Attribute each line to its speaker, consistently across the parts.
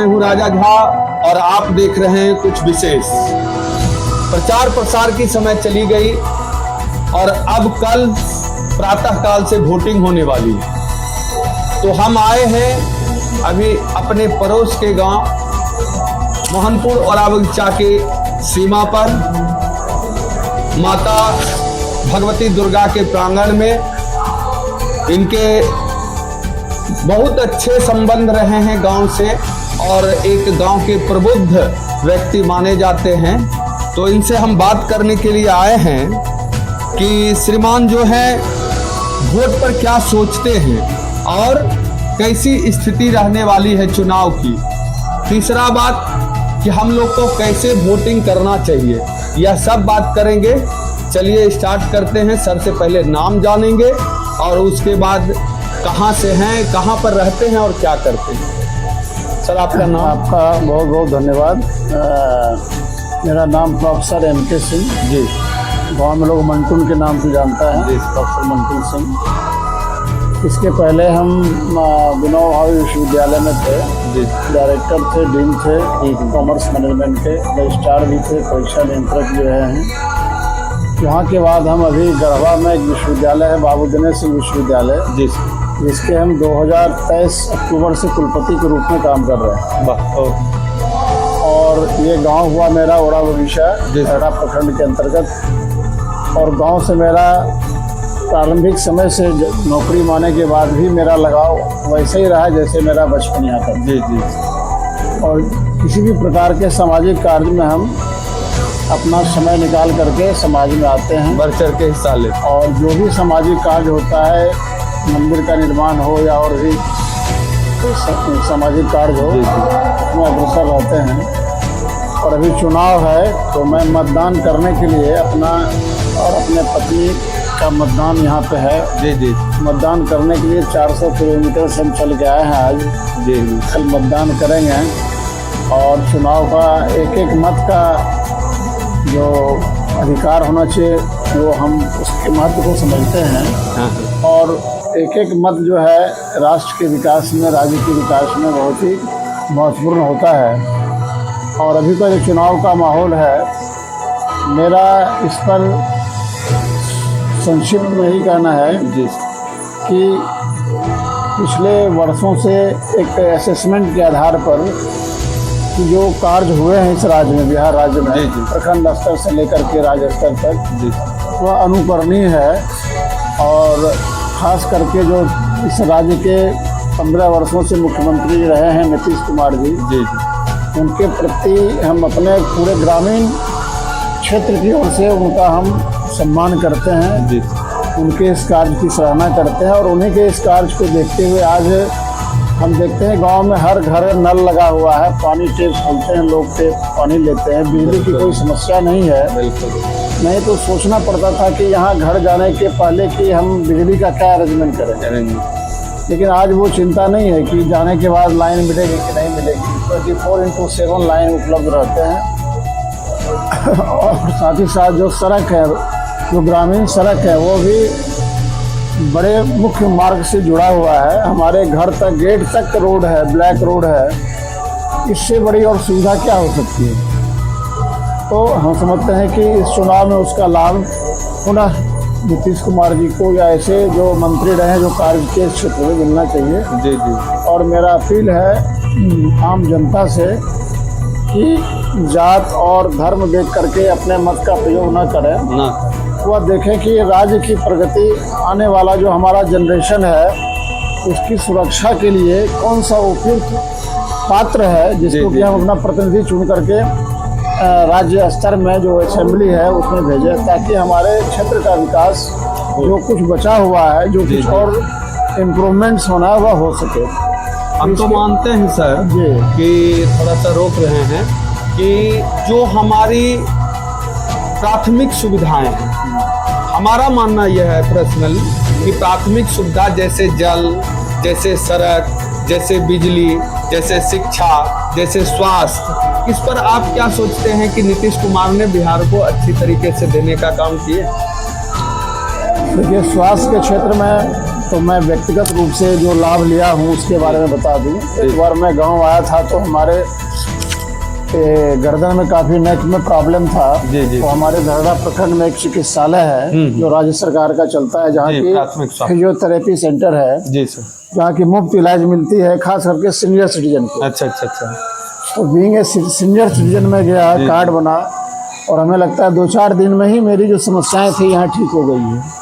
Speaker 1: मैं हूं राजा झा और आप देख रहे हैं कुछ विशेष। प्रचार प्रसार की समय चली गई और अब कल प्रातः काल से वोटिंग होने वाली है। तो हम आए हैं अभी अपने पड़ोस के गांव मोहनपुर और बगीचा के सीमा पर माता भगवती दुर्गा के प्रांगण में। इनके बहुत अच्छे संबंध रहे हैं गांव से और एक गांव के प्रबुद्ध व्यक्ति माने जाते हैं। तो इनसे हम बात करने के लिए आए हैं कि श्रीमान जो है वोट पर क्या सोचते हैं और कैसी स्थिति रहने वाली है चुनाव की। तीसरा बात कि हम लोग को कैसे वोटिंग करना चाहिए, यह सब बात करेंगे। चलिए स्टार्ट करते हैं। सर से पहले नाम जानेंगे और उसके बाद कहाँ से हैं, कहाँ पर रहते हैं और क्या करते हैं। सर आपका नाम?
Speaker 2: आपका बहुत बहुत धन्यवाद। मेरा नाम प्रोफेसर MK सिंह
Speaker 1: जी।
Speaker 2: गाँव में लोग मंटून के नाम से जानता है, प्रोफेसर मंटून सिंह। इसके पहले हम विनोबा भावे विश्वविद्यालय में थे
Speaker 1: जी।
Speaker 2: डायरेक्टर थे, डीन थे, कॉमर्स मैनेजमेंट के, रजिस्ट्रार भी थे, परीक्षा नियंत्रक भी रहे हैं। वहाँ के बाद हम अभी गढ़वा में एक विश्वविद्यालय है, बाबू दिनेश सिंह विश्वविद्यालय जी, जिसके हम 2023 अक्टूबर से कुलपति के रूप में काम कर रहे हैं। और ये गांव हुआ मेरा ओड़ा बगीचा खैरा प्रखंड के अंतर्गत। और गांव से मेरा प्रारंभिक समय से नौकरी माने के बाद भी मेरा लगाव वैसे ही रहा जैसे मेरा बचपन यहाँ तक।
Speaker 1: जी जी।
Speaker 2: और किसी भी प्रकार के सामाजिक कार्य में हम अपना समय निकाल करके समाज में आते हैं,
Speaker 1: बढ़ चढ़ के हिस्सा लेते।
Speaker 2: और जो भी सामाजिक कार्य होता है, मंदिर का निर्माण हो या और भी सामाजिक कार्य हो, उसमें अग्रसर रहते हैं। और अभी चुनाव है तो मैं मतदान करने के लिए अपना और अपने पत्नी का मतदान यहाँ पे है।
Speaker 1: जी जी।
Speaker 2: मतदान करने के लिए 400 किलोमीटर से हम चल के आए हैं आज।
Speaker 1: जी।
Speaker 2: कल मतदान करेंगे और चुनाव का एक एक मत का जो अधिकार होना चाहिए वो हम उसके महत्व को समझते हैं। और एक एक मत जो है राष्ट्र के विकास में, राज्य के विकास में बहुत ही महत्वपूर्ण होता है। और अभी का जो चुनाव का माहौल है, मेरा इस पर संक्षिप्त में यही कहना है
Speaker 1: जी
Speaker 2: कि पिछले वर्षों से एक असेसमेंट के आधार पर कि जो कार्य हुए हैं इस राज्य में, बिहार राज्य में, प्रखंड स्तर से लेकर के राज्य स्तर तक, वह अनुकरणीय है। और ख़ास करके जो इस राज्य के 15 वर्षों से मुख्यमंत्री रहे हैं नीतीश कुमार जी, उनके प्रति हम अपने पूरे ग्रामीण क्षेत्र की ओर से उनका हम सम्मान करते हैं, उनके इस कार्य की सराहना करते हैं। और उन्हीं के इस कार्य को देखते हुए आज हम देखते हैं गांव में हर घर नल लगा हुआ है, पानी टेप खोलते हैं, लोग टेप पानी लेते हैं, बिजली की कोई समस्या नहीं है। नहीं तो सोचना पड़ता था कि यहाँ घर जाने के पहले कि हम बिजली का क्या अरेंजमेंट करें, लेकिन आज वो चिंता नहीं है कि जाने के बाद लाइन मिलेगी कि नहीं मिलेगी। 24/7 लाइन उपलब्ध रहते हैं। और साथ ही साथ जो सड़क है, जो ग्रामीण सड़क है, वो भी बड़े मुख्य मार्ग से जुड़ा हुआ है। हमारे घर तक, गेट तक रोड है, ब्लैक रोड है। इससे बड़ी और सुविधा क्या हो सकती है। तो हम समझते हैं कि इस चुनाव में उसका लाभ पुनः नीतीश कुमार जी को या ऐसे जो मंत्री रहे हैं जो कार्य के क्षेत्र में मिलना चाहिए।
Speaker 1: जी जी।
Speaker 2: और मेरा अपील है आम जनता से कि जात और धर्म देख करके अपने मत का प्रयोग न करें, वह देखें कि राज्य की प्रगति, आने वाला जो हमारा जनरेशन है, उसकी सुरक्षा के लिए कौन सा उपयुक्त पात्र है जिसको कि हम अपना प्रतिनिधि चुन करके राज्य स्तर में जो असेंबली है उसमें भेजें, ताकि हमारे क्षेत्र का विकास जो कुछ बचा हुआ है, जो कुछ और इम्प्रूवमेंट्स होना है, वह हो सके।
Speaker 1: हम तो मानते हैं सर
Speaker 2: जी
Speaker 1: कि थोड़ा सा रोक रहे हैं कि जो हमारी प्राथमिक सुविधाएं हैं, हमारा मानना यह है पर्सनल कि प्राथमिक सुविधा जैसे जल, जैसे सड़क, जैसे बिजली, जैसे शिक्षा, जैसे स्वास्थ्य, इस पर आप क्या सोचते हैं कि नीतीश कुमार ने बिहार को अच्छी तरीके से देने का काम किए?
Speaker 2: देखिए, स्वास्थ्य के क्षेत्र में तो मैं व्यक्तिगत रूप से जो लाभ लिया हूँ उसके बारे में बता दूँ। एक बार मैं गांव आया था तो हमारे गर्दन में काफ़ी नेक में प्रॉब्लम था।
Speaker 1: जी जी।
Speaker 2: तो हमारे धरहरा प्रखंड में एक चिकित्सालय है जो राज्य सरकार का चलता है, जहाँ की फिजियोथेरेपी सेंटर है
Speaker 1: जी सर,
Speaker 2: जहाँ की मुफ्त इलाज मिलती है, खास करके सीनियर सिटीजन को।
Speaker 1: अच्छा अच्छा अच्छा।
Speaker 2: तो बीइंग ए सीनियर सिटीजन में गया, कार्ड बना, और हमें लगता है 2-4 दिन में ही मेरी जो समस्याएं थी यहाँ ठीक हो गई है।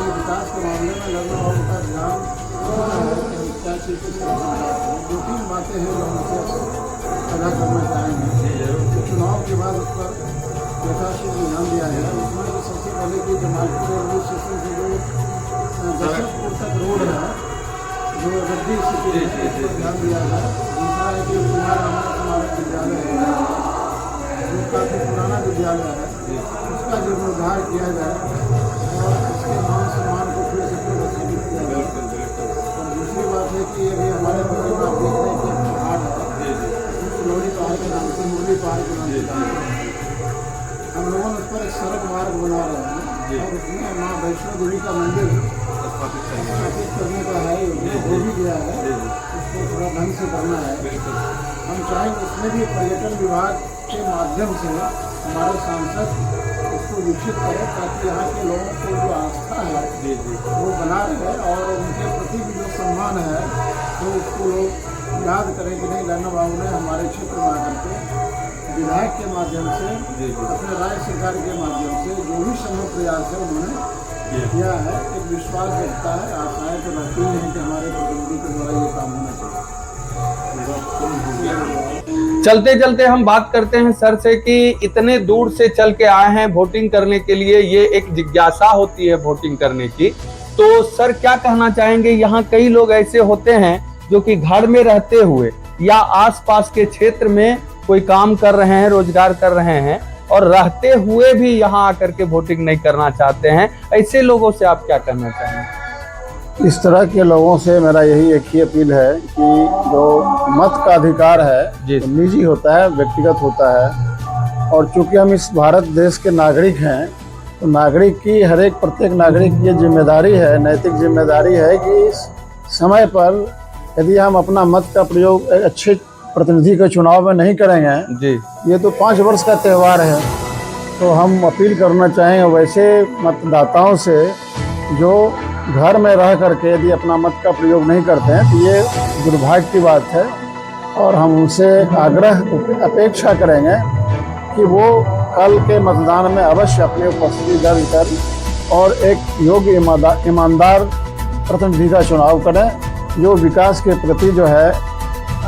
Speaker 2: विकास के मामले में लगभग उनका ध्यान क्या चीज़ दो तीन बातें हैं जो हमसे पैदा करना चाहेंगे। चुनाव के बाद उस पर यथाशीघ्र ध्यान दिया गया। उसमें तो सबसे पहले कि जमालपुर रेलवे स्टेशन से जो दशरथपुर तक रोड है, जो रद्दी स्थिति है, उस पर ध्यान दिया गया। दूसरा है कि कुमार स्मारक विद्यालय है, जो काफ़ी पुराना विद्यालय है, उसका जीर्णोद्धार किया जाए और इसके मान सम्मान को फिर से पुनर्स्थापित किया जाए। और दूसरी बात है कि अभी हमारे बगल में आप देख रहे हैं कि पहाड़ है, लोहड़ी पहाड़ के नाम से, मुरली पहाड़ के नाम से हम लोगों ने उस पर एक सड़क मार्ग बना रहे हैं और उसमें माँ वैष्णो देवी का मंदिर स्थापित करने का है, हो भी गया है, उसको थोड़ा ढंग से करना है। हम चाहेंगे उसमें भी पर्यटन विभाग के माध्यम से हमारे सांसद उसको विकसित करें, ताकि यहाँ के लोगों को जो आस्था है वो बना रहे और उनके प्रति भी जो सम्मान है तो उसको लोग याद करें कि नहीं, लन्ना बाबू ने हमारे क्षेत्र में आकर के विधायक के माध्यम से, अपने राज्य सरकार के माध्यम से जो भी संभव प्रयास है उन्होंने किया है। एक विश्वास रखता है, आशाएं तो रहती हैं कि हमारे प्रतिनिधि के द्वारा ये काम होना चाहिए।
Speaker 1: चलते चलते हम बात करते हैं सर से कि इतने दूर से चल के आए हैं वोटिंग करने के लिए, ये एक जिज्ञासा होती है वोटिंग करने की, तो सर क्या कहना चाहेंगे? यहाँ कई लोग ऐसे होते हैं जो कि घर में रहते हुए या आसपास के क्षेत्र में कोई काम कर रहे हैं, रोजगार कर रहे हैं और रहते हुए भी यहाँ आकर के वोटिंग नहीं करना चाहते हैं, ऐसे लोगों से आप क्या कहना चाहेंगे?
Speaker 2: इस तरह के लोगों से मेरा यही एक ही अपील है कि जो मत का अधिकार है तो निजी होता है, व्यक्तिगत होता है, और चूंकि हम इस भारत देश के नागरिक हैं तो नागरिक की, हर एक प्रत्येक नागरिक की ये जिम्मेदारी है, नैतिक जिम्मेदारी है कि इस समय पर यदि हम अपना मत का प्रयोग अच्छे प्रतिनिधि के चुनाव में नहीं करेंगे जी, ये तो 5 वर्ष का त्यौहार है, तो हम अपील करना चाहेंगे वैसे मतदाताओं से जो घर में रह करके यदि अपना मत का प्रयोग नहीं करते हैं तो ये दुर्भाग्य की बात है। और हम उनसे आग्रह अपेक्षा करेंगे कि वो कल के मतदान में अवश्य अपनी उपस्थिति दर्ज कर और एक योग्य ईमानदार प्रतिनिधि का चुनाव करें, जो विकास के प्रति जो है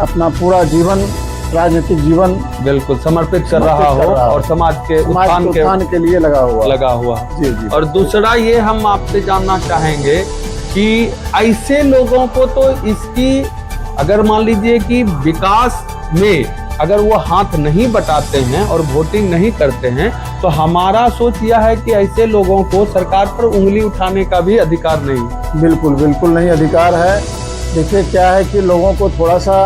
Speaker 2: अपना पूरा जीवन, राजनीतिक जीवन
Speaker 1: बिल्कुल समर्पित कर रहा हो और समाज के उत्थान
Speaker 2: के लिए लगा हुआ।
Speaker 1: जी जी। और दूसरा ये हम आपसे जानना चाहेंगे कि ऐसे लोगों को तो इसकी, अगर मान लीजिए कि विकास में अगर वो हाथ नहीं बटाते हैं और वोटिंग नहीं करते हैं तो हमारा सोच यह है कि ऐसे लोगों को सरकार पर उंगली उठाने का भी अधिकार नहीं।
Speaker 2: बिल्कुल बिल्कुल नहीं अधिकार है। देखिए क्या है कि लोगों को थोड़ा सा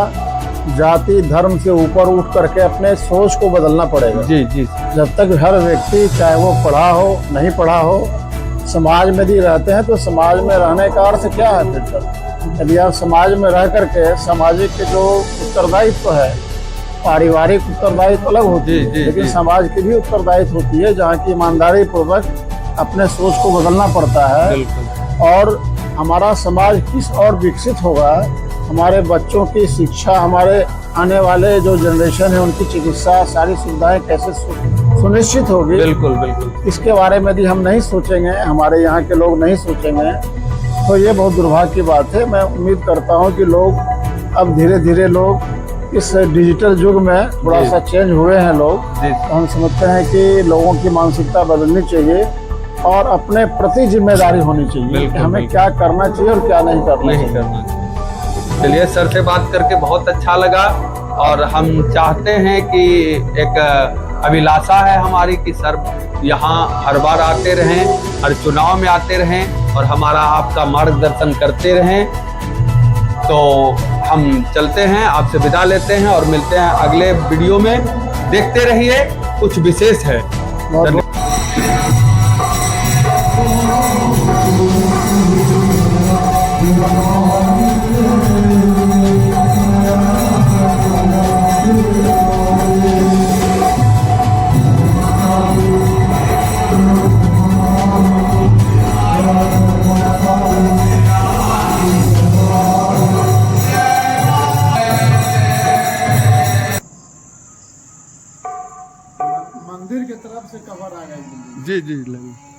Speaker 2: जाति धर्म से ऊपर उठ करके अपने सोच को बदलना पड़ेगा।
Speaker 1: जी जी।
Speaker 2: जब तक हर व्यक्ति, चाहे वो पढ़ा हो नहीं पढ़ा हो, समाज में भी रहते हैं तो समाज में रहने का अर्थ क्या है? फिर यदि आप समाज में रह करके सामाजिक के जो उत्तरदायित्व है, पारिवारिक उत्तरदायित्व अलग होती है, लेकिन समाज की भी उत्तरदायित्व होती है, जहाँ की ईमानदारी पूर्वक अपने सोच को बदलना पड़ता है। और हमारा समाज किस और विकसित होगा, हमारे बच्चों की शिक्षा, हमारे आने वाले जो जनरेशन है उनकी चिकित्सा, सारी सुविधाएं कैसे सुनिश्चित होगी,
Speaker 1: बिल्कुल बिल्कुल,
Speaker 2: इसके बारे में यदि हम नहीं सोचेंगे, हमारे यहाँ के लोग नहीं सोचेंगे तो ये बहुत दुर्भाग्य की बात है। मैं उम्मीद करता हूँ कि लोग अब धीरे धीरे लोग इस डिजिटल युग में थोड़ा सा चेंज हुए हैं लोग, तो हम समझते हैं कि लोगों की मानसिकता बदलनी चाहिए और अपने प्रति जिम्मेदारी होनी चाहिए कि हमें क्या करना चाहिए और क्या नहीं करना चाहिए।
Speaker 1: चलिए, सर से बात करके बहुत अच्छा लगा और हम चाहते हैं कि एक अभिलाषा है हमारी कि सर यहाँ हर बार आते रहें, हर चुनाव में आते रहें और हमारा आपका मार्गदर्शन करते रहें। तो हम चलते हैं, आपसे विदा लेते हैं और मिलते हैं अगले वीडियो में। देखते रहिए, कुछ विशेष है। धन्यवाद।
Speaker 2: मंदिर की तरफ से कवर आ गई।
Speaker 3: जी जी लगे।